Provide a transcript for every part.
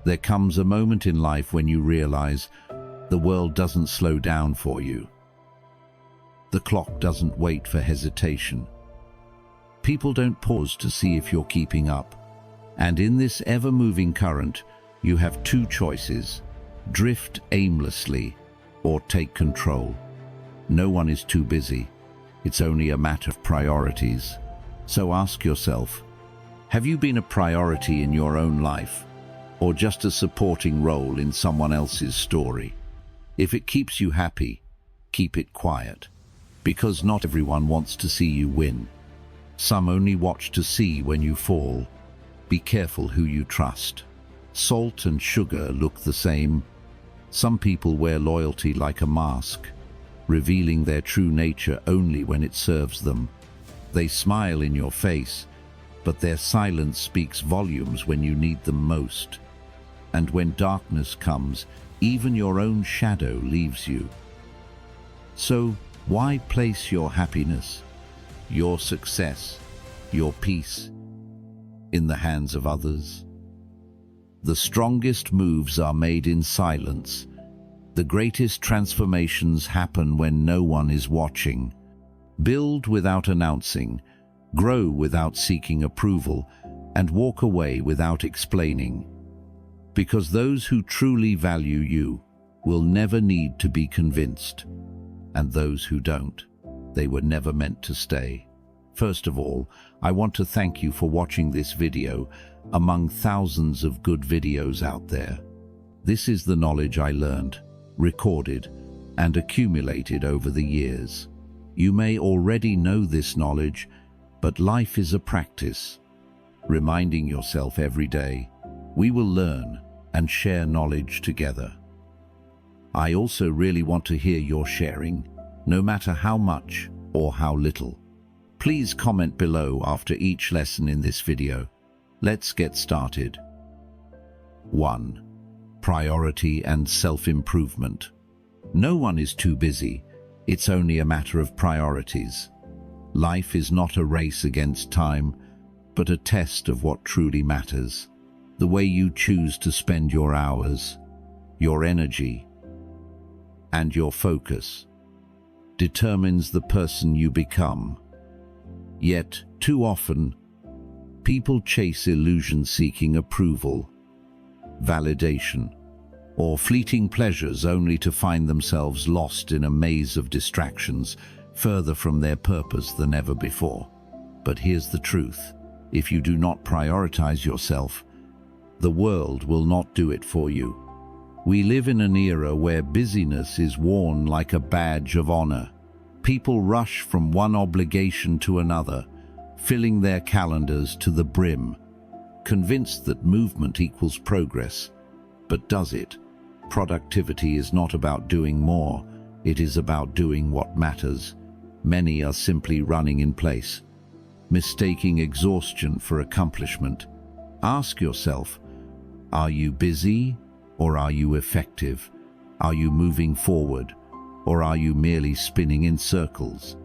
There comes a moment in life when you realize the world doesn't slow down for you. The clock doesn't wait for hesitation. People don't pause to see if you're keeping up. And in this ever-moving current, you have two choices: drift aimlessly or take control. No one is too busy. It's only a matter of priorities. So ask yourself, have you been a priority in your own life, or just a supporting role in someone else's story? If it keeps you happy, keep it quiet, because not everyone wants to see you win. Some only watch to see when you fall. Be careful who you trust. Salt and sugar look the same. Some people wear loyalty like a mask, revealing their true nature only when it serves them. They smile in your face, but their silence speaks volumes when you need them most. And when darkness comes, even your own shadow leaves you. So why place your happiness, your success, your peace in the hands of others? The strongest moves are made in silence. The greatest transformations happen when no one is watching. Build without announcing, grow without seeking approval, and walk away without explaining. Because those who truly value you will never need to be convinced. And those who don't, they were never meant to stay. First of all, I want to thank you for watching this video among thousands of good videos out there. This is the knowledge I learned, recorded, and accumulated over the years. You may already know this knowledge, but life is a practice. Reminding yourself every day, we will learn and share knowledge together. I also really want to hear your sharing, no matter how much or how little. Please comment below after each lesson in this video. Let's get started. 1. Priority and self-improvement. No one is too busy. It's only a matter of priorities. Life is not a race against time, but a test of what truly matters. The way you choose to spend your hours, your energy, and your focus determines the person you become. Yet, too often, people chase illusion-seeking approval, validation, or fleeting pleasures only to find themselves lost in a maze of distractions, further from their purpose than ever before. But here's the truth: if you do not prioritize yourself, the world will not do it for you. We live in an era where busyness is worn like a badge of honor. People rush from one obligation to another, filling their calendars to the brim, convinced that movement equals progress. But does it? Productivity is not about doing more, it is about doing what matters. Many are simply running in place, mistaking exhaustion for accomplishment. Ask yourself, are you busy or are you effective? Are you moving forward or are you merely spinning in circles?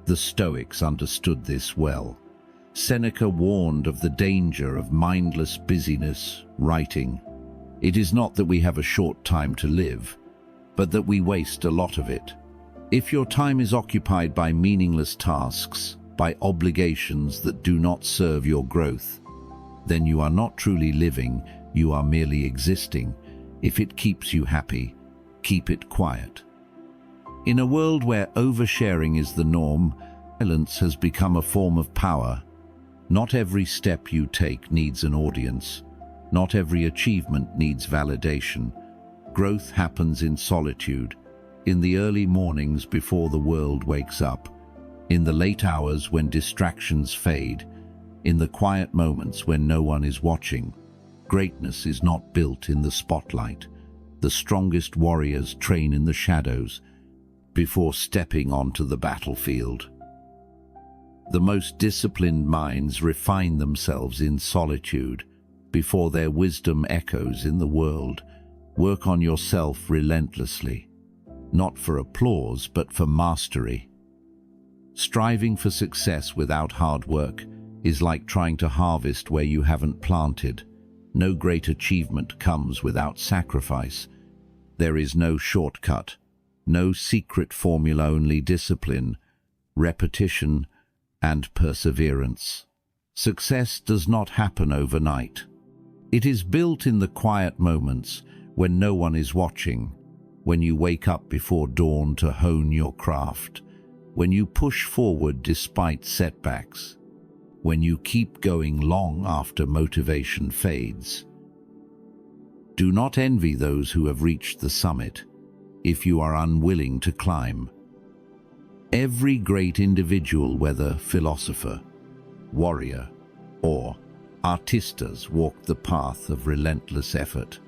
The Stoics understood this well. Seneca warned of the danger of mindless busyness, writing, "It is not that we have a short time to live, but that we waste a lot of it." If your time is occupied by meaningless tasks, by obligations that do not serve your growth, then you are not truly living, you are merely existing. If it keeps you happy, keep it quiet. In a world where oversharing is the norm, silence has become a form of power. Not every step you take needs an audience. Not every achievement needs validation. Growth happens in solitude, in the early mornings before the world wakes up, in the late hours when distractions fade, in the quiet moments when no one is watching. Greatness is not built in the spotlight. The strongest warriors train in the shadows before stepping onto the battlefield. The most disciplined minds refine themselves in solitude before their wisdom echoes in the world. Work on yourself relentlessly, not for applause but for mastery. Striving for success without hard work is like trying to harvest where you haven't planted. No great achievement comes without sacrifice. There is no shortcut, no secret formula, only discipline, repetition, and perseverance. Success does not happen overnight. It is built in the quiet moments when no one is watching, when you wake up before dawn to hone your craft, when you push forward despite setbacks, when you keep going long after motivation fades. Do not envy those who have reached the summit if you are unwilling to climb. Every great individual, whether philosopher, warrior, or artistas, walked the path of relentless effort.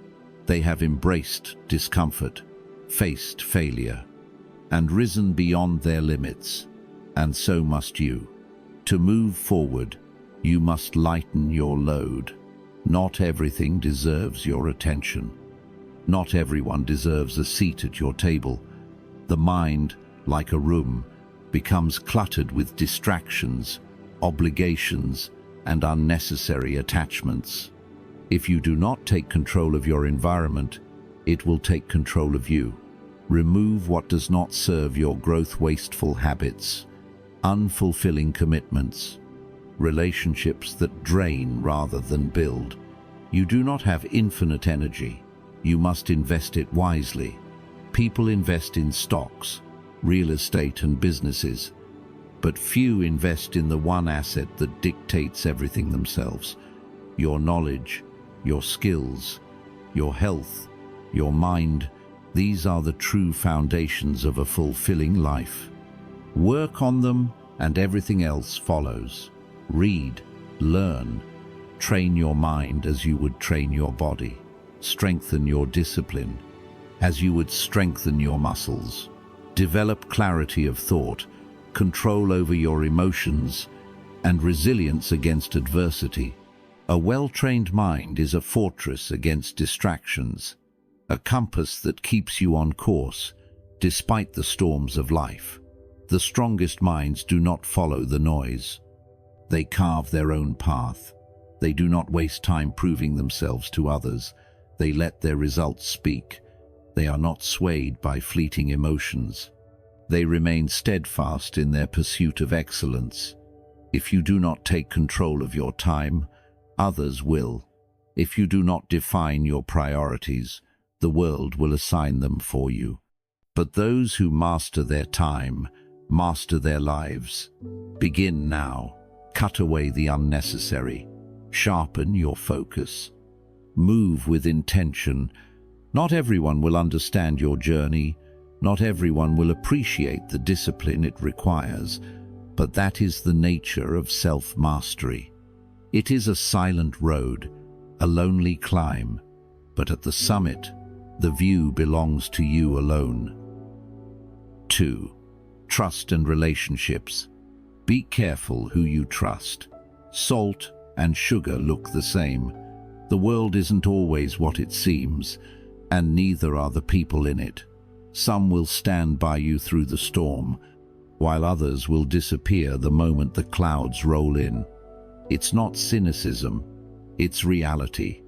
They have embraced discomfort, faced failure, and risen beyond their limits. And so must you. To move forward, you must lighten your load. Not everything deserves your attention. Not everyone deserves a seat at your table. The mind, like a room, becomes cluttered with distractions, obligations, and unnecessary attachments. If you do not take control of your environment, it will take control of you. Remove what does not serve your growth: wasteful habits, unfulfilling commitments, relationships that drain rather than build. You do not have infinite energy. You must invest it wisely. People invest in stocks, real estate, and businesses, but few invest in the one asset that dictates everything themselves: your knowledge, your skills, your health, your mind. These are the true foundations of a fulfilling life. Work on them and everything else follows. Read, learn, train your mind as you would train your body. Strengthen your discipline as you would strengthen your muscles. Develop clarity of thought, control over your emotions, and resilience against adversity. A well-trained mind is a fortress against distractions, a compass that keeps you on course despite the storms of life. The strongest minds do not follow the noise. They carve their own path. They do not waste time proving themselves to others. They let their results speak. They are not swayed by fleeting emotions. They remain steadfast in their pursuit of excellence. If you do not take control of your time, others will. If you do not define your priorities, the world will assign them for you. But those who master their time, master their lives. Begin now. Cut away the unnecessary. Sharpen your focus. Move with intention. Not everyone will understand your journey. Not everyone will appreciate the discipline it requires, but that is the nature of self-mastery. It is a silent road, a lonely climb, but at the summit, the view belongs to you alone. 2. Trust and relationships. Be careful who you trust. Salt and sugar look the same. The world isn't always what it seems, and neither are the people in it. Some will stand by you through the storm, while others will disappear the moment the clouds roll in. It's not cynicism, it's reality.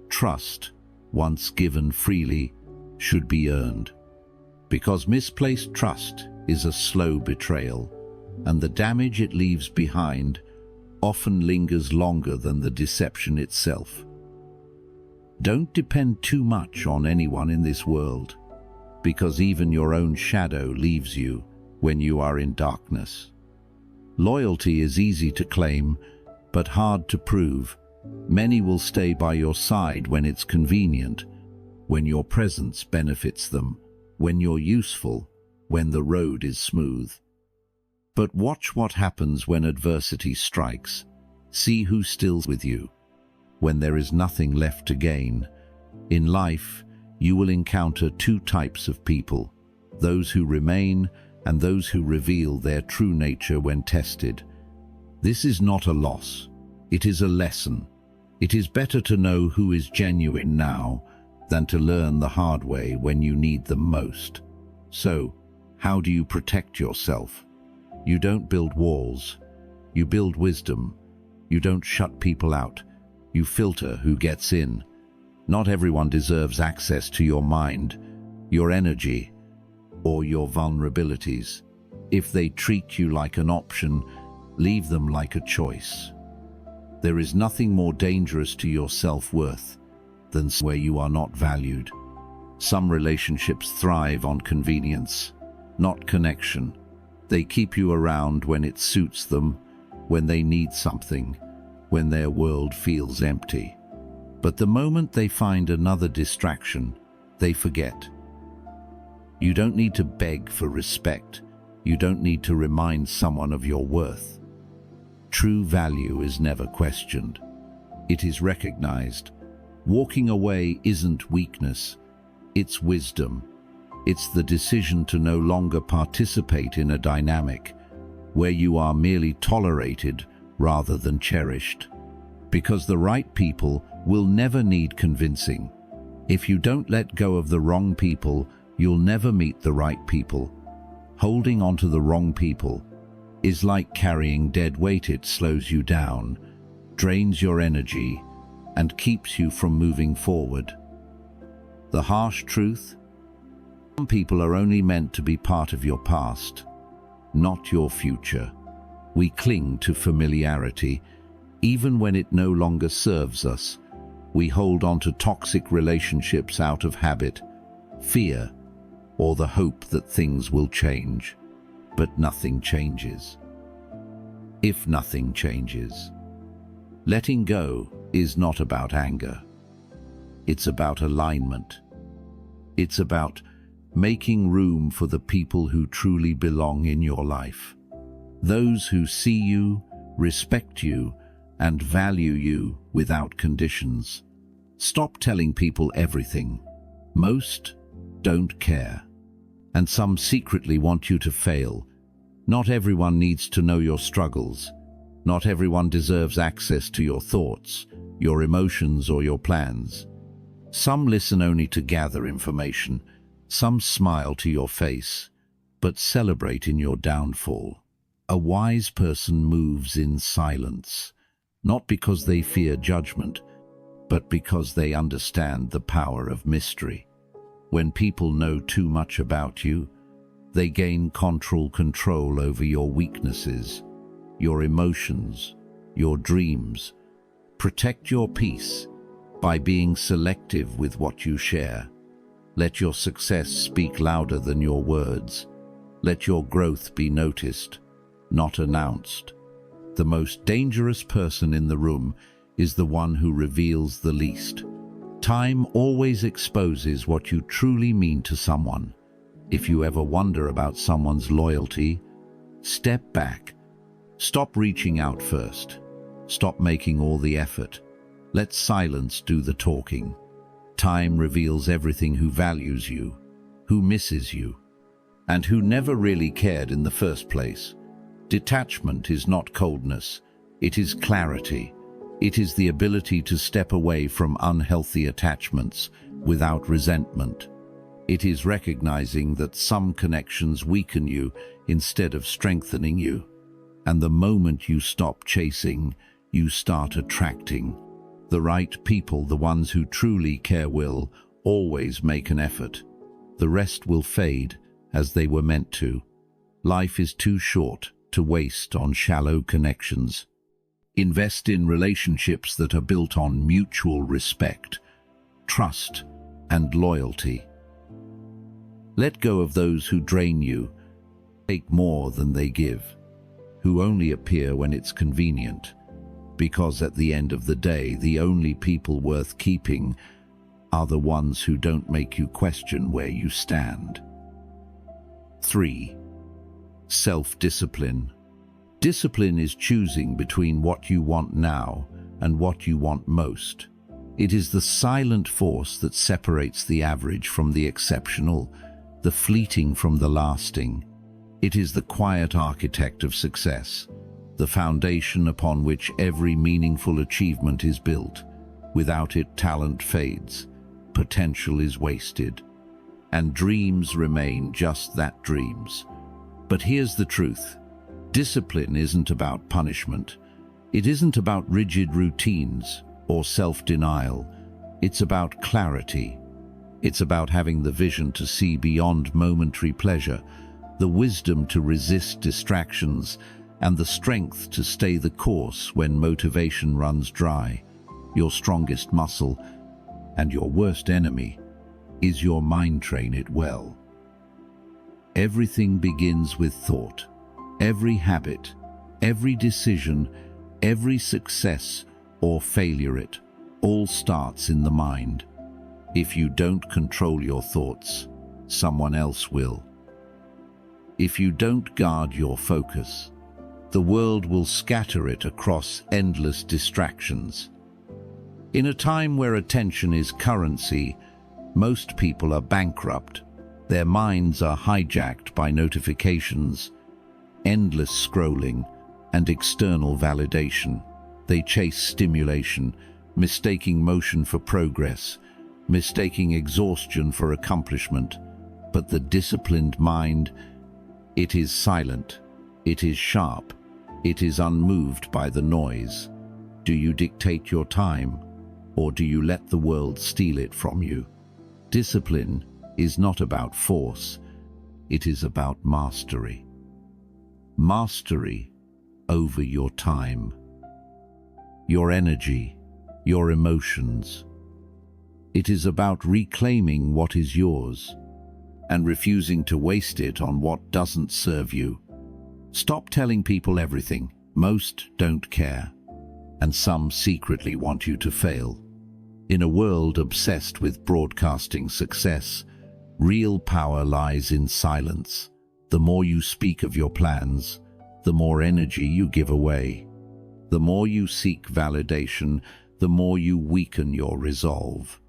Trust, once given freely, should be earned. Because misplaced trust is a slow betrayal, and the damage it leaves behind often lingers longer than the deception itself. Don't depend too much on anyone in this world, because even your own shadow leaves you when you are in darkness. Loyalty is easy to claim, but hard to prove. Many will stay by your side when it's convenient, when your presence benefits them, when you're useful, when the road is smooth. But watch what happens when adversity strikes. See who stills with you when there is nothing left to gain. In life, you will encounter two types of people: those who remain and those who reveal their true nature when tested. This is not a loss, it is a lesson. It is better to know who is genuine now than to learn the hard way when you need them most. So, how do you protect yourself? You don't build walls, you build wisdom. You don't shut people out, You filter who gets in. Not everyone deserves access to your mind, your energy, or your vulnerabilities. If they treat you like an option, leave them like a choice. There is nothing more dangerous to your self-worth than where you are not valued. Some relationships thrive on convenience, not connection. They keep you around when it suits them, when they need something, when their world feels empty. But the moment they find another distraction, they forget. You don't need to beg for respect. You don't need to remind someone of your worth. True value is never questioned. It is recognized. Walking away isn't weakness, it's wisdom. It's the decision to no longer participate in a dynamic where you are merely tolerated rather than cherished. Because the right people will never need convincing. If you don't let go of the wrong people, you'll never meet the right people. Holding on to the wrong people is like carrying dead weight. It slows you down, drains your energy, and keeps you from moving forward. The harsh truth? Some people are only meant to be part of your past, not your future. We cling to familiarity, even when it no longer serves us. We hold on to toxic relationships out of habit, fear, or the hope that things will change. But nothing changes. If nothing changes, letting go is not about anger. It's about alignment. It's about making room for the people who truly belong in your life. Those who see you, respect you, and value you without conditions. Stop telling people everything. Most don't care, and some secretly want you to fail. Not everyone needs to know your struggles. Not everyone deserves access to your thoughts, your emotions, or your plans. Some listen only to gather information. Some smile to your face, but celebrate in your downfall. A wise person moves in silence, not because they fear judgment, but because they understand the power of mystery. When people know too much about you, they gain control over your weaknesses, your emotions, your dreams. Protect your peace by being selective with what you share. Let your success speak louder than your words. Let your growth be noticed, not announced. The most dangerous person in the room is the one who reveals the least. Time always exposes what you truly mean to someone. If you ever wonder about someone's loyalty, step back. Stop reaching out first. Stop making all the effort. Let silence do the talking. Time reveals everything: who values you, who misses you, and who never really cared in the first place. Detachment is not coldness, it is clarity. It is the ability to step away from unhealthy attachments without resentment. It is recognizing that some connections weaken you instead of strengthening you. And the moment you stop chasing, you start attracting. The right people, the ones who truly care, will always make an effort. The rest will fade as they were meant to. Life is too short to waste on shallow connections. Invest in relationships that are built on mutual respect, trust, and loyalty. Let go of those who drain you, take more than they give, who only appear when it's convenient. Because at the end of the day, the only people worth keeping are the ones who don't make you question where you stand. 3. Self-discipline. Discipline is choosing between what you want now and what you want most. It is the silent force that separates the average from the exceptional, the fleeting from the lasting. It is the quiet architect of success, the foundation upon which every meaningful achievement is built. Without it, talent fades, potential is wasted, and dreams remain just that, dreams. But here's the truth. Discipline isn't about punishment. It isn't about rigid routines or self-denial. It's about clarity. It's about having the vision to see beyond momentary pleasure, the wisdom to resist distractions, and the strength to stay the course when motivation runs dry. Your strongest muscle and your worst enemy is your mind. Train it well. Everything begins with thought. Every habit, every decision, every success or failure, it all starts in the mind. If you don't control your thoughts, someone else will. If you don't guard your focus, the world will scatter it across endless distractions. In a time where attention is currency, most people are bankrupt. Their minds are hijacked by notifications, endless scrolling, and external validation. They chase stimulation, mistaking motion for progress, mistaking exhaustion for accomplishment. But the disciplined mind, it is silent, it is sharp, it is unmoved by the noise. Do you dictate your time, or do you let the world steal it from you? Discipline is not about force, it is about mastery. Mastery over your time, your energy, your emotions. It is about reclaiming what is yours and refusing to waste it on what doesn't serve you. Stop telling people everything. Most don't care, and some secretly want you to fail. In a world obsessed with broadcasting success, real power lies in silence. The more you speak of your plans, the more energy you give away. The more you seek validation, the more you weaken your resolve.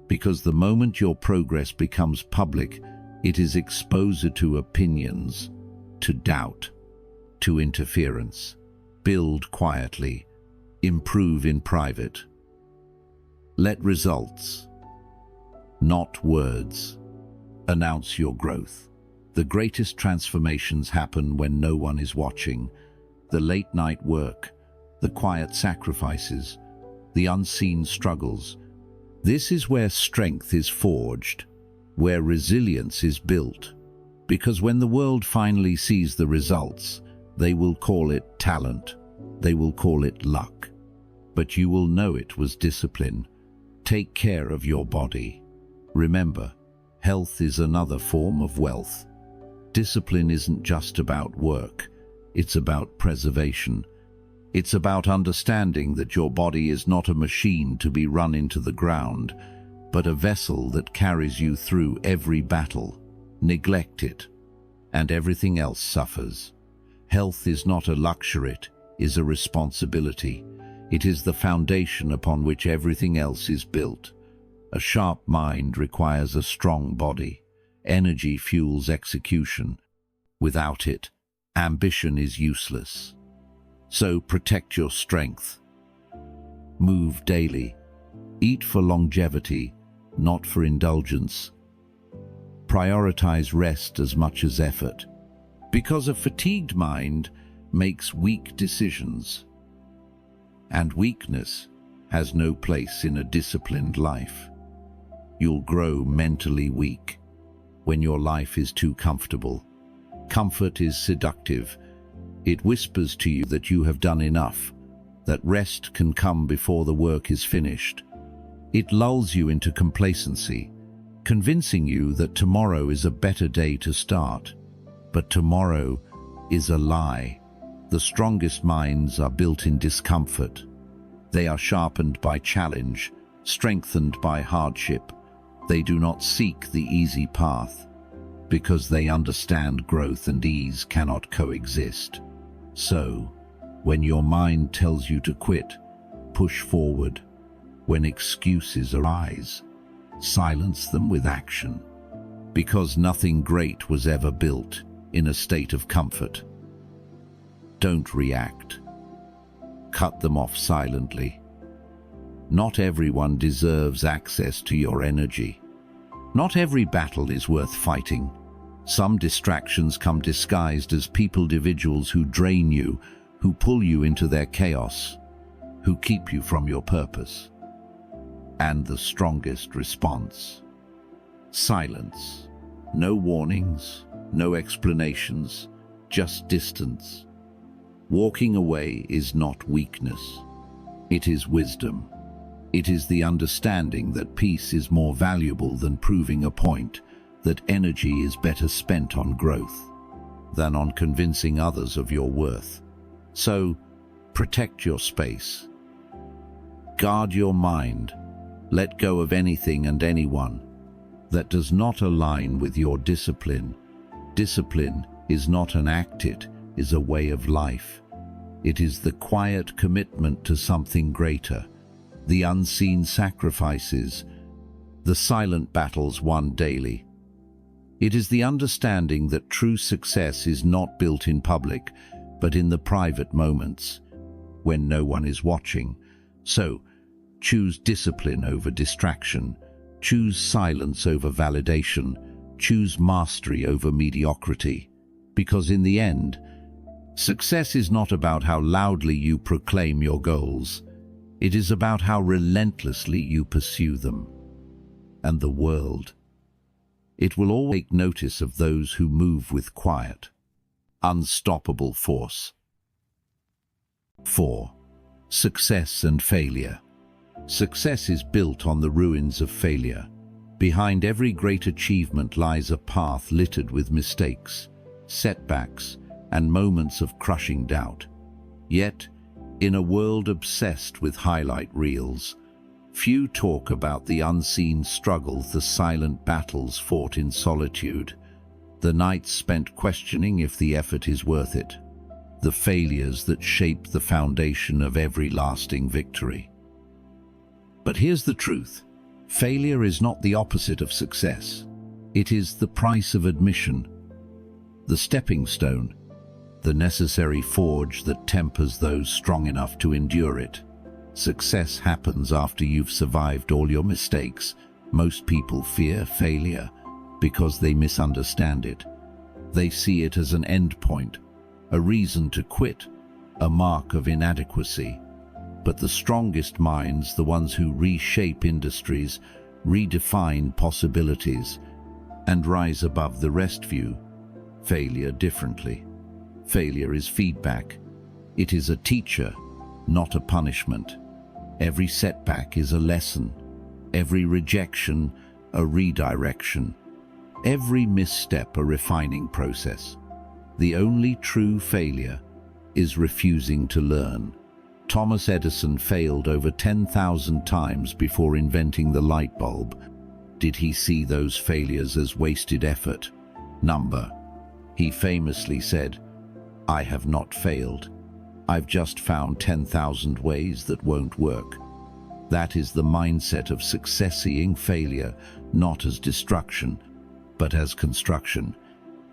Because the moment your progress becomes public, it is exposure to opinions, to doubt, to interference. Build quietly, improve in private. Let results, not words, announce your growth. The greatest transformations happen when no one is watching. The late-night work, the quiet sacrifices, the unseen struggles. This is where strength is forged, where resilience is built. Because when the world finally sees the results, they will call it talent, they will call it luck. But you will know it was discipline. Take care of your body. Remember, health is another form of wealth. Discipline isn't just about work, it's about preservation. It's about understanding that your body is not a machine to be run into the ground, but a vessel that carries you through every battle. Neglect it, and everything else suffers. Health is not a luxury, it is a responsibility. It is the foundation upon which everything else is built. A sharp mind requires a strong body. Energy fuels execution. Without it, ambition is useless. So protect your strength. Move daily. Eat for longevity, not for indulgence. Prioritize rest as much as effort, because a fatigued mind makes weak decisions. And weakness has no place in a disciplined life. You'll grow mentally weak when your life is too comfortable. Comfort is seductive. It whispers to you that you have done enough, that rest can come before the work is finished. It lulls you into complacency, convincing you that tomorrow is a better day to start. But tomorrow is a lie. The strongest minds are built in discomfort. They are sharpened by challenge, strengthened by hardship. They do not seek the easy path, because they understand growth and ease cannot coexist. So, when your mind tells you to quit, push forward. When excuses arise, silence them with action. Because nothing great was ever built in a state of comfort. Don't react. Cut them off silently. Not everyone deserves access to your energy. Not every battle is worth fighting. Some distractions come disguised as individuals who drain you, who pull you into their chaos, who keep you from your purpose. And the strongest response: silence. No warnings, no explanations, just distance. Walking away is not weakness. It is wisdom. It is the understanding that peace is more valuable than proving a point, that energy is better spent on growth than on convincing others of your worth. So, protect your space. Guard your mind. Let go of anything and anyone that does not align with your discipline. Discipline is not an act, it is a way of life. It is the quiet commitment to something greater, the unseen sacrifices, the silent battles won daily. It is the understanding that true success is not built in public, but in the private moments, when no one is watching. So, choose discipline over distraction. Choose silence over validation. Choose mastery over mediocrity. Because in the end, success is not about how loudly you proclaim your goals. It is about how relentlessly you pursue them. And the world, it will always take notice of those who move with quiet, unstoppable force. 4. Success and failure. Success is built on the ruins of failure. Behind every great achievement lies a path littered with mistakes, setbacks, and moments of crushing doubt. Yet, in a world obsessed with highlight reels, few talk about the unseen struggles, the silent battles fought in solitude, the nights spent questioning if the effort is worth it, the failures that shape the foundation of every lasting victory. But here's the truth. Failure is not the opposite of success. It is the price of admission, the stepping stone, the necessary forge that tempers those strong enough to endure it. Success happens after you've survived all your mistakes. Most people fear failure because they misunderstand it. They see it as an endpoint, a reason to quit, a mark of inadequacy. But the strongest minds, the ones who reshape industries, redefine possibilities, and rise above the rest, view failure differently. Failure is feedback. It is a teacher, not a punishment. Every setback is a lesson. Every rejection, a redirection. Every misstep, a refining process. The only true failure is refusing to learn. Thomas Edison failed over 10,000 times before inventing the light bulb. Did he see those failures as wasted effort? Number. He famously said, "I have not failed. I've just found 10,000 ways that won't work." That is the mindset of success, seeing failure not as destruction, but as construction.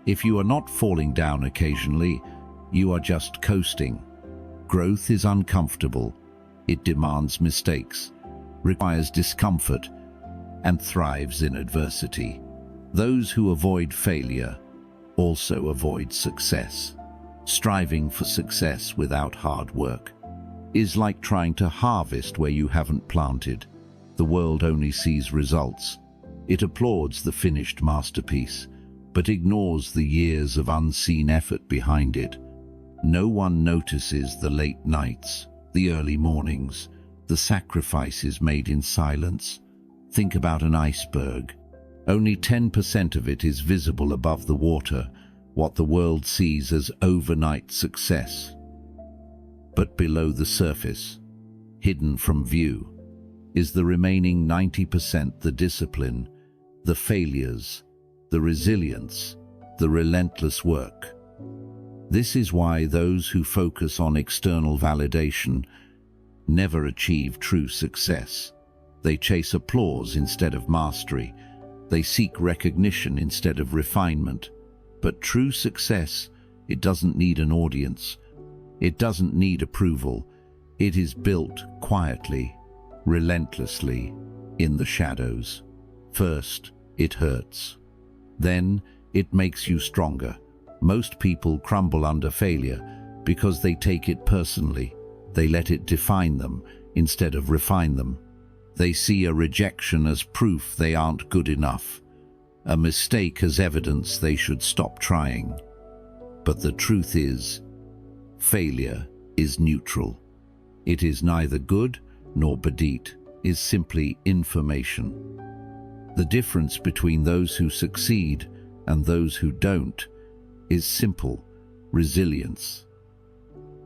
If you are not falling down occasionally, you are just coasting. Growth is uncomfortable. It demands mistakes, requires discomfort, and thrives in adversity. Those who avoid failure also avoid success. Striving for success without hard work is like trying to harvest where you haven't planted. The world only sees results. It applauds the finished masterpiece, but ignores the years of unseen effort behind it. No one notices the late nights, the early mornings, the sacrifices made in silence. Think about an iceberg. Only 10% of it is visible above the water, what the world sees as overnight success. But below the surface, hidden from view, is the remaining 90%, the discipline, the failures, the resilience, the relentless work. This is why those who focus on external validation never achieve true success. They chase applause instead of mastery. They seek recognition instead of refinement. But true success, it doesn't need an audience. It doesn't need approval. It is built quietly, relentlessly, in the shadows. First, it hurts. Then, it makes you stronger. Most people crumble under failure because they take it personally. They let it define them instead of refine them. They see a rejection as proof they aren't good enough, a mistake as evidence they should stop trying. But the truth is, failure is neutral. It is neither good nor bad. It is simply information. The difference between those who succeed and those who don't is simple: resilience.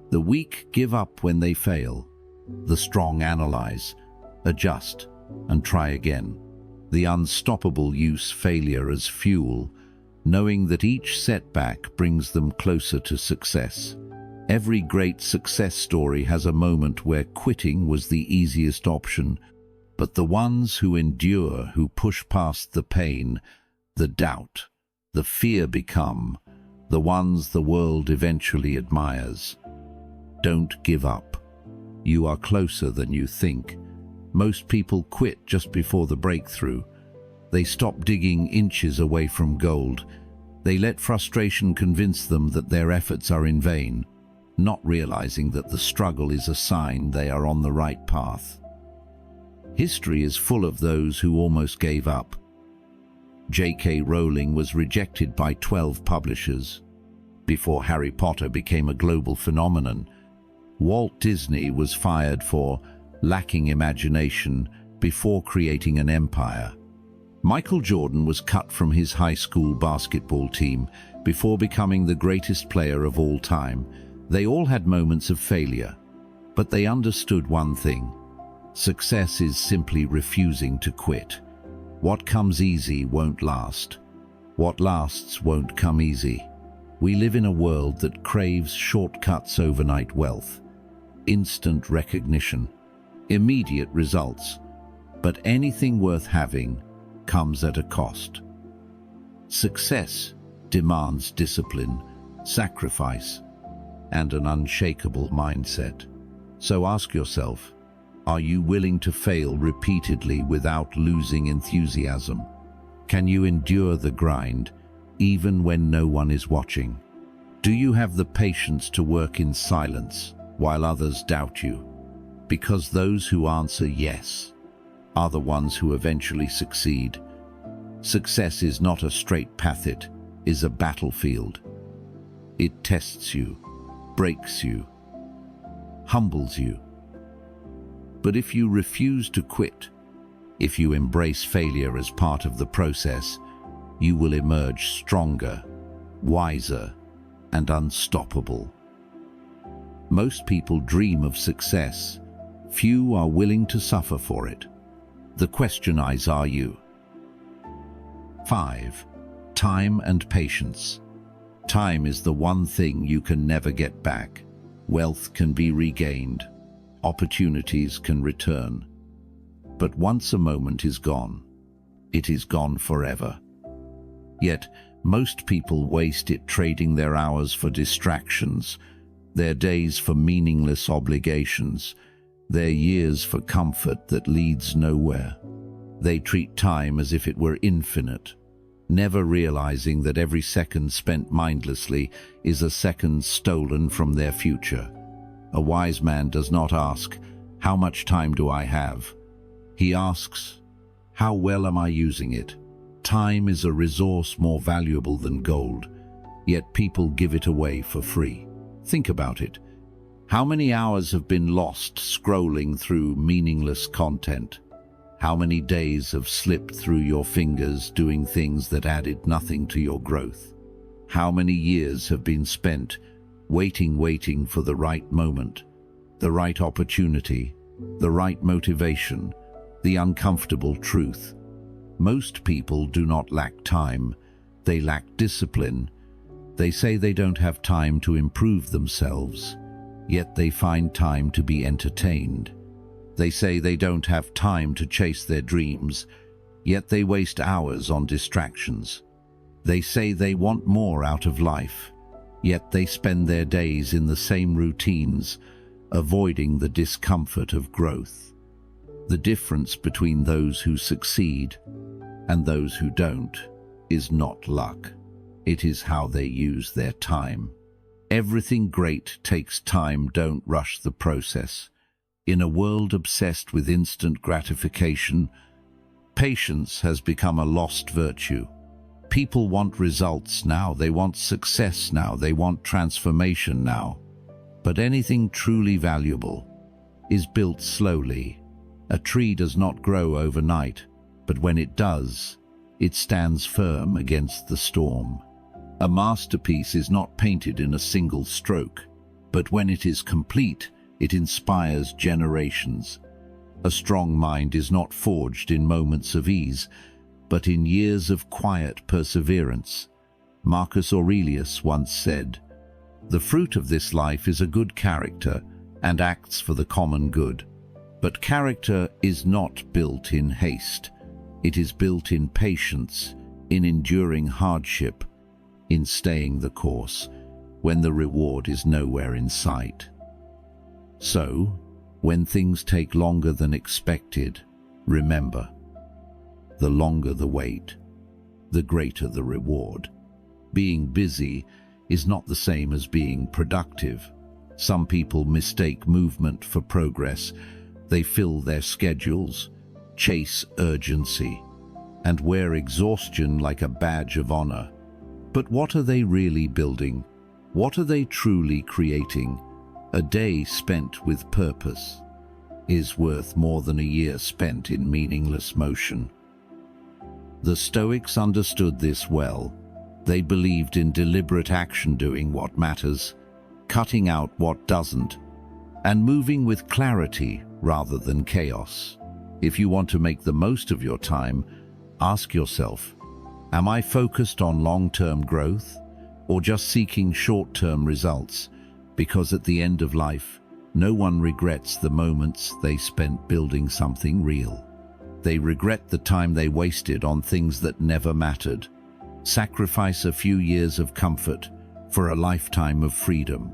The weak give up when they fail. The strong analyze, adjust, and try again. The unstoppable use failure as fuel, knowing that each setback brings them closer to success. Every great success story has a moment where quitting was the easiest option, but the ones who endure, who push past the pain, the doubt, the fear, become the ones the world eventually admires. Don't give up. You are closer than you think. Most people quit just before the breakthrough. They stop digging inches away from gold. They let frustration convince them that their efforts are in vain, not realizing that the struggle is a sign they are on the right path. History is full of those who almost gave up. J.K. Rowling was rejected by 12 publishers before Harry Potter became a global phenomenon. Walt Disney was fired for lacking imagination before creating an empire. Michael Jordan was cut from his high school basketball team before becoming the greatest player of all time. They all had moments of failure, but they understood one thing: success is simply refusing to quit. What comes easy won't last. What lasts won't come easy. We live in a world that craves shortcuts, overnight wealth, instant recognition, immediate results, but anything worth having comes at a cost. Success demands discipline, sacrifice, and an unshakable mindset. So ask yourself, are you willing to fail repeatedly without losing enthusiasm? Can you endure the grind, even when no one is watching? Do you have the patience to work in silence while others doubt you? Because those who answer yes are the ones who eventually succeed. Success is not a straight path, it is a battlefield. It tests you, breaks you, humbles you. But if you refuse to quit, if you embrace failure as part of the process, you will emerge stronger, wiser, and unstoppable. Most people dream of success. Few are willing to suffer for it. The question is, are you? 5. Time and patience. Time is the one thing you can never get back. Wealth can be regained. Opportunities can return. But once a moment is gone, it is gone forever. Yet, most people waste it trading their hours for distractions, their days for meaningless obligations, their years for comfort that leads nowhere. They treat time as if it were infinite, never realizing that every second spent mindlessly is a second stolen from their future. A wise man does not ask, "How much time do I have?" He asks, "How well am I using it?" Time is a resource more valuable than gold, yet people give it away for free. Think about it. How many hours have been lost scrolling through meaningless content? How many days have slipped through your fingers doing things that added nothing to your growth? How many years have been spent waiting for the right moment, the right opportunity, the right motivation, the uncomfortable truth? Most people do not lack time, they lack discipline. They say they don't have time to improve themselves, yet they find time to be entertained. They say they don't have time to chase their dreams, yet they waste hours on distractions. They say they want more out of life, yet they spend their days in the same routines, avoiding the discomfort of growth. The difference between those who succeed and those who don't is not luck. It is how they use their time. Everything great takes time, don't rush the process. In a world obsessed with instant gratification, patience has become a lost virtue. People want results now, they want success now, they want transformation now. But anything truly valuable is built slowly. A tree does not grow overnight, but when it does, it stands firm against the storm. A masterpiece is not painted in a single stroke, but when it is complete, it inspires generations. A strong mind is not forged in moments of ease, but in years of quiet perseverance. Marcus Aurelius once said, "The fruit of this life is a good character and acts for the common good." But character is not built in haste. It is built in patience, in enduring hardship, in staying the course, when the reward is nowhere in sight. So, when things take longer than expected, remember, the longer the wait, the greater the reward. Being busy is not the same as being productive. Some people mistake movement for progress. They fill their schedules, chase urgency, and wear exhaustion like a badge of honor. But what are they really building? What are they truly creating? A day spent with purpose is worth more than a year spent in meaningless motion. The Stoics understood this well. They believed in deliberate action, doing what matters, cutting out what doesn't, and moving with clarity rather than chaos. If you want to make the most of your time, ask yourself, am I focused on long-term growth or just seeking short-term results? Because at the end of life, no one regrets the moments they spent building something real. They regret the time they wasted on things that never mattered. Sacrifice a few years of comfort for a lifetime of freedom.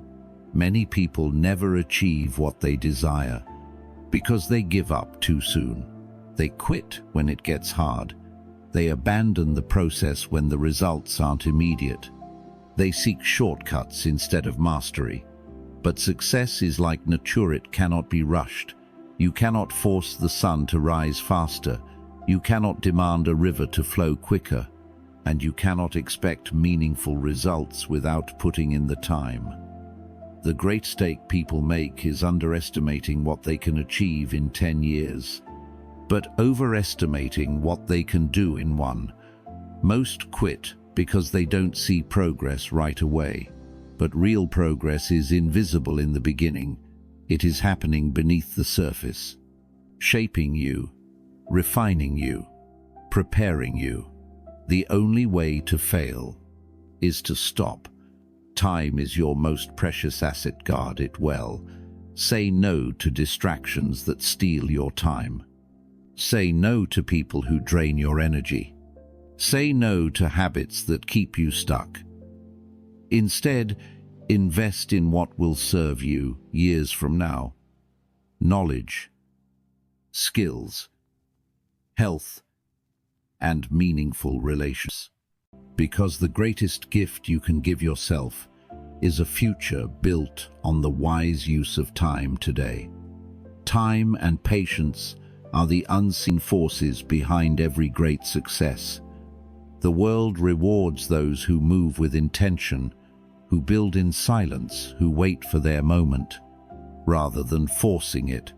Many people never achieve what they desire because they give up too soon. They quit when it gets hard. They abandon the process when the results aren't immediate. They seek shortcuts instead of mastery. But success is like nature, it cannot be rushed. You cannot force the sun to rise faster. You cannot demand a river to flow quicker. And you cannot expect meaningful results without putting in the time. The great mistake people make is underestimating what they can achieve in 10 years, but overestimating what they can do in one. Most quit because they don't see progress right away. But real progress is invisible in the beginning. It is happening beneath the surface, shaping you, refining you, preparing you. The only way to fail is to stop. Time is your most precious asset, guard it well. Say no to distractions that steal your time. Say no to people who drain your energy. Say no to habits that keep you stuck. Instead, invest in what will serve you years from now. Knowledge, skills, health, and meaningful relations. Because the greatest gift you can give yourself is a future built on the wise use of time today. Time and patience are the unseen forces behind every great success. The world rewards those who move with intention, who build in silence, who wait for their moment, rather than forcing it.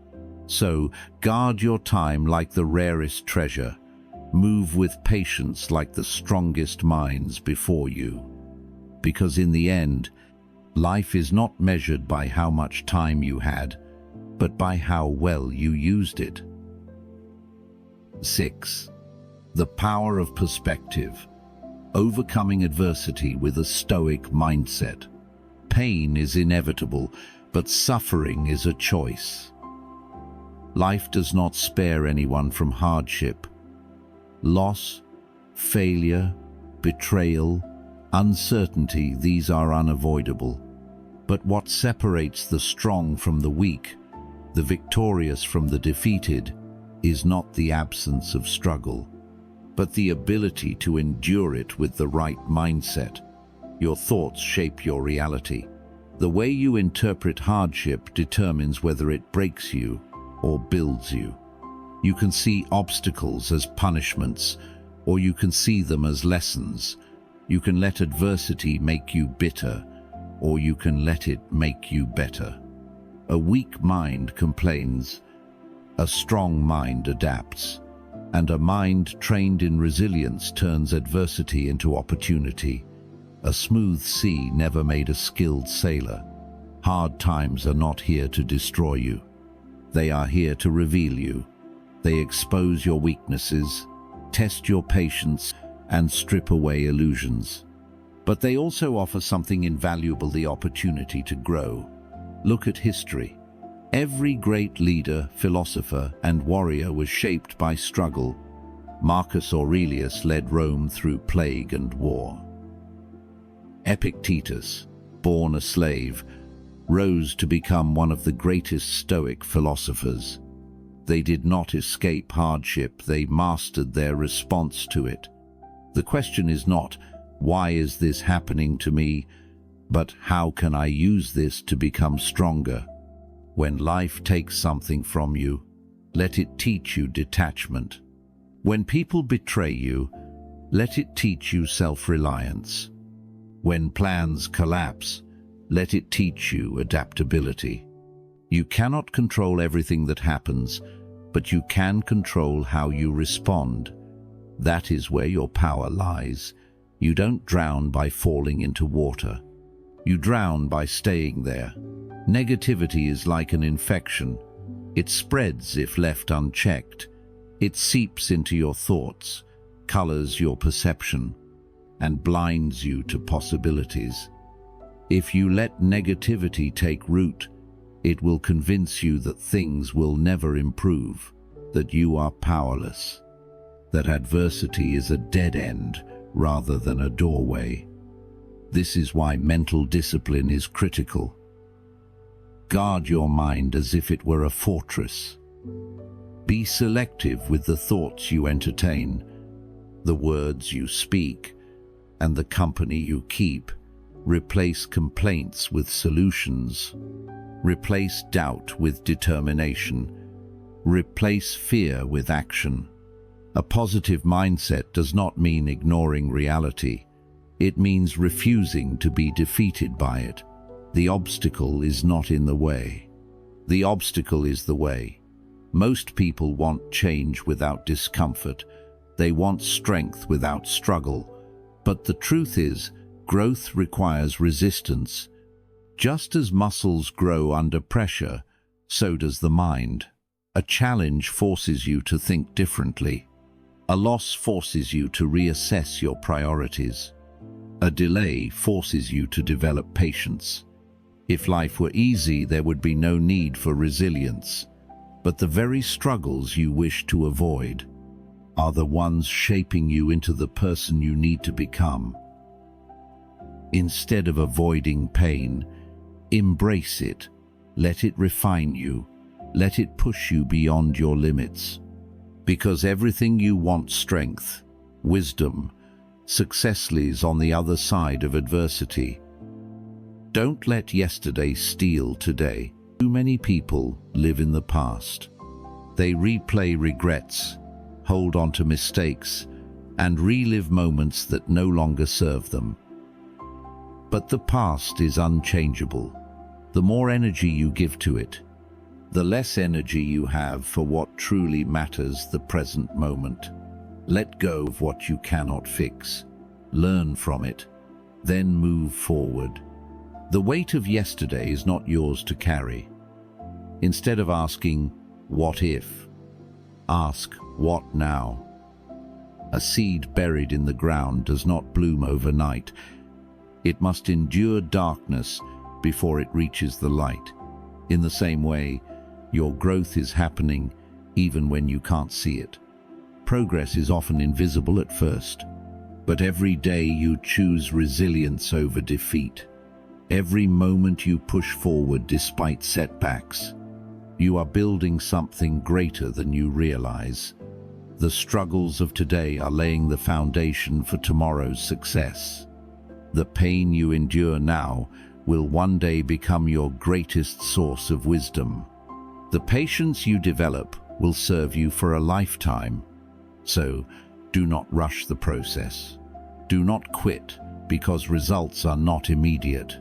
So, guard your time like the rarest treasure. Move with patience like the strongest minds before you. Because in the end, life is not measured by how much time you had, but by how well you used it. 6. The power of perspective. Overcoming adversity with a Stoic mindset. Pain is inevitable, but suffering is a choice. Life does not spare anyone from hardship. Loss, failure, betrayal, uncertainty, these are unavoidable. But what separates the strong from the weak, the victorious from the defeated, is not the absence of struggle, but the ability to endure it with the right mindset. Your thoughts shape your reality. The way you interpret hardship determines whether it breaks you or builds you. You can see obstacles as punishments, or you can see them as lessons. You can let adversity make you bitter, or you can let it make you better. A weak mind complains, a strong mind adapts, and a mind trained in resilience turns adversity into opportunity. A smooth sea never made a skilled sailor. Hard times are not here to destroy you. They are here to reveal you. They expose your weaknesses, test your patience, and strip away illusions. But they also offer something invaluable: the opportunity to grow. Look at history. Every great leader, philosopher, and warrior was shaped by struggle. Marcus Aurelius led Rome through plague and war. Epictetus, born a slave, rose to become one of the greatest Stoic philosophers. They did not escape hardship, they mastered their response to it. The question is not, why is this happening to me, but how can I use this to become stronger? When life takes something from you, let it teach you detachment. When people betray you, let it teach you self-reliance. When plans collapse, let it teach you adaptability. You cannot control everything that happens, but you can control how you respond. That is where your power lies. You don't drown by falling into water. You drown by staying there. Negativity is like an infection. It spreads if left unchecked. It seeps into your thoughts, colors your perception, and blinds you to possibilities. If you let negativity take root, it will convince you that things will never improve, that you are powerless, that adversity is a dead end rather than a doorway. This is why mental discipline is critical. Guard your mind as if it were a fortress. Be selective with the thoughts you entertain, the words you speak, and the company you keep. Replace complaints with solutions. Replace doubt with determination. Replace fear with action. A positive mindset does not mean ignoring reality. It means refusing to be defeated by it. The obstacle is not in the way. The obstacle is the way. Most people want change without discomfort. They want strength without struggle. But the truth is, growth requires resistance. Just as muscles grow under pressure, so does the mind. A challenge forces you to think differently. A loss forces you to reassess your priorities. A delay forces you to develop patience. If life were easy, there would be no need for resilience. But the very struggles you wish to avoid are the ones shaping you into the person you need to become. Instead of avoiding pain, embrace it. Let it refine you. Let it push you beyond your limits. Because everything you want, strength, wisdom, success, lies on the other side of adversity. Don't let yesterday steal today. Too many people live in the past. They replay regrets, hold on to mistakes, and relive moments that no longer serve them. But the past is unchangeable. The more energy you give to it, the less energy you have for what truly matters, the present moment. Let go of what you cannot fix. Learn from it, then move forward. The weight of yesterday is not yours to carry. Instead of asking, "What if?" ask, "What now?" A seed buried in the ground does not bloom overnight. It must endure darkness before it reaches the light. In the same way, your growth is happening even when you can't see it. Progress is often invisible at first, but every day you choose resilience over defeat. Every moment you push forward despite setbacks, you are building something greater than you realize. The struggles of today are laying the foundation for tomorrow's success. The pain you endure now will one day become your greatest source of wisdom. The patience you develop will serve you for a lifetime. So, do not rush the process. Do not quit because results are not immediate.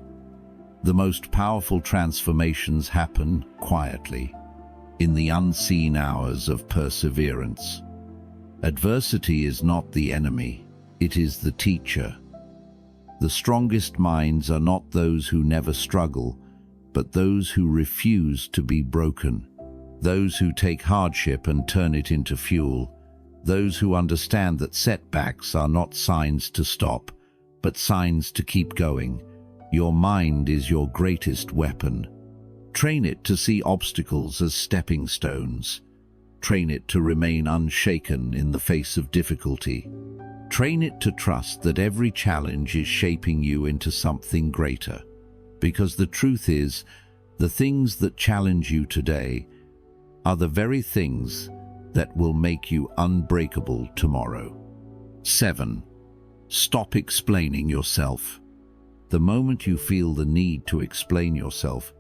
The most powerful transformations happen quietly, in the unseen hours of perseverance. Adversity is not the enemy, it is the teacher. The strongest minds are not those who never struggle, but those who refuse to be broken. Those who take hardship and turn it into fuel. Those who understand that setbacks are not signs to stop, but signs to keep going. Your mind is your greatest weapon. Train it to see obstacles as stepping stones. Train it to remain unshaken in the face of difficulty. Train it to trust that every challenge is shaping you into something greater. Because the truth is, the things that challenge you today are the very things that will make you unbreakable tomorrow. 7. Stop explaining yourself. The moment you feel the need to explain yourself,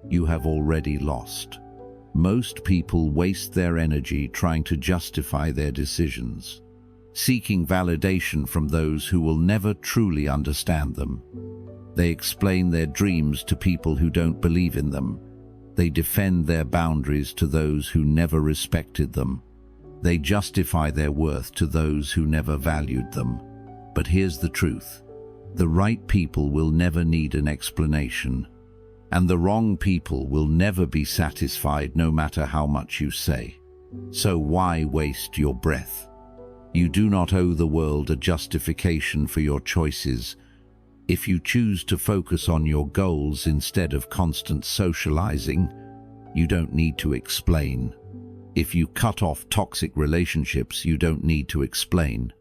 you have already lost. Most people waste their energy trying to justify their decisions, seeking validation from those who will never truly understand them. They explain their dreams to people who don't believe in them. They defend their boundaries to those who never respected them. They justify their worth to those who never valued them. But here's the truth. The right people will never need an explanation, and the wrong people will never be satisfied no matter how much you say. So why waste your breath? You do not owe the world a justification for your choices. If you choose to focus on your goals instead of constant socializing, you don't need to explain. If you cut off toxic relationships, you don't need to explain.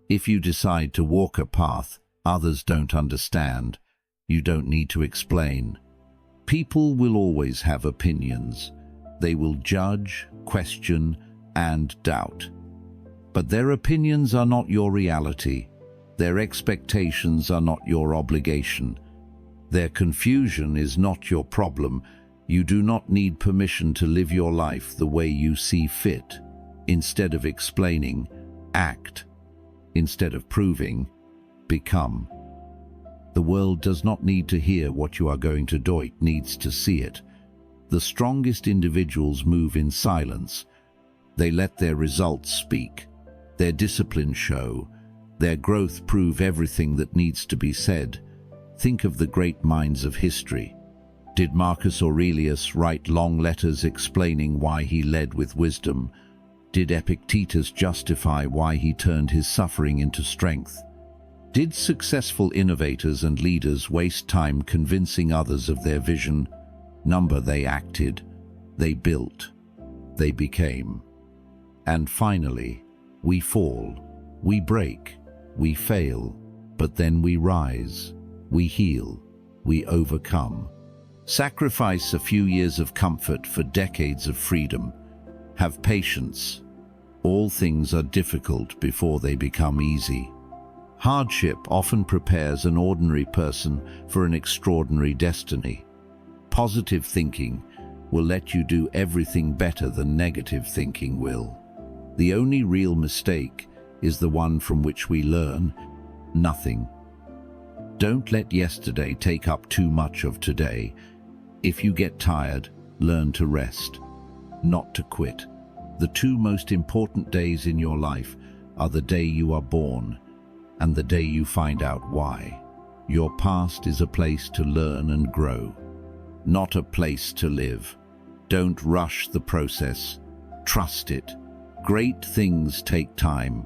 If you decide to walk a path others don't understand, you don't need to explain. People will always have opinions. They will judge, question, and doubt. But their opinions are not your reality. Their expectations are not your obligation. Their confusion is not your problem. You do not need permission to live your life the way you see fit. Instead of explaining, act. Instead of proving, become. The world does not need to hear what you are going to do, it needs to see it. The strongest individuals move in silence. They let their results speak, their discipline show, their growth prove everything that needs to be said. Think of the great minds of history. Did Marcus Aurelius write long letters explaining why he led with wisdom? Did Epictetus justify why he turned his suffering into strength? Did successful innovators and leaders waste time convincing others of their vision? Number, they acted, they built, they became. And finally, we fall, we break, we fail, but then we rise, we heal, we overcome. Sacrifice a few years of comfort for decades of freedom. Have patience. All things are difficult before they become easy. Hardship often prepares an ordinary person for an extraordinary destiny. Positive thinking will let you do everything better than negative thinking will. The only real mistake is the one from which we learn nothing. Don't let yesterday take up too much of today. If you get tired, learn to rest, not to quit. The two most important days in your life are the day you are born and the day you find out why. Your past is a place to learn and grow, not a place to live. Don't rush the process. Trust it. Great things take time.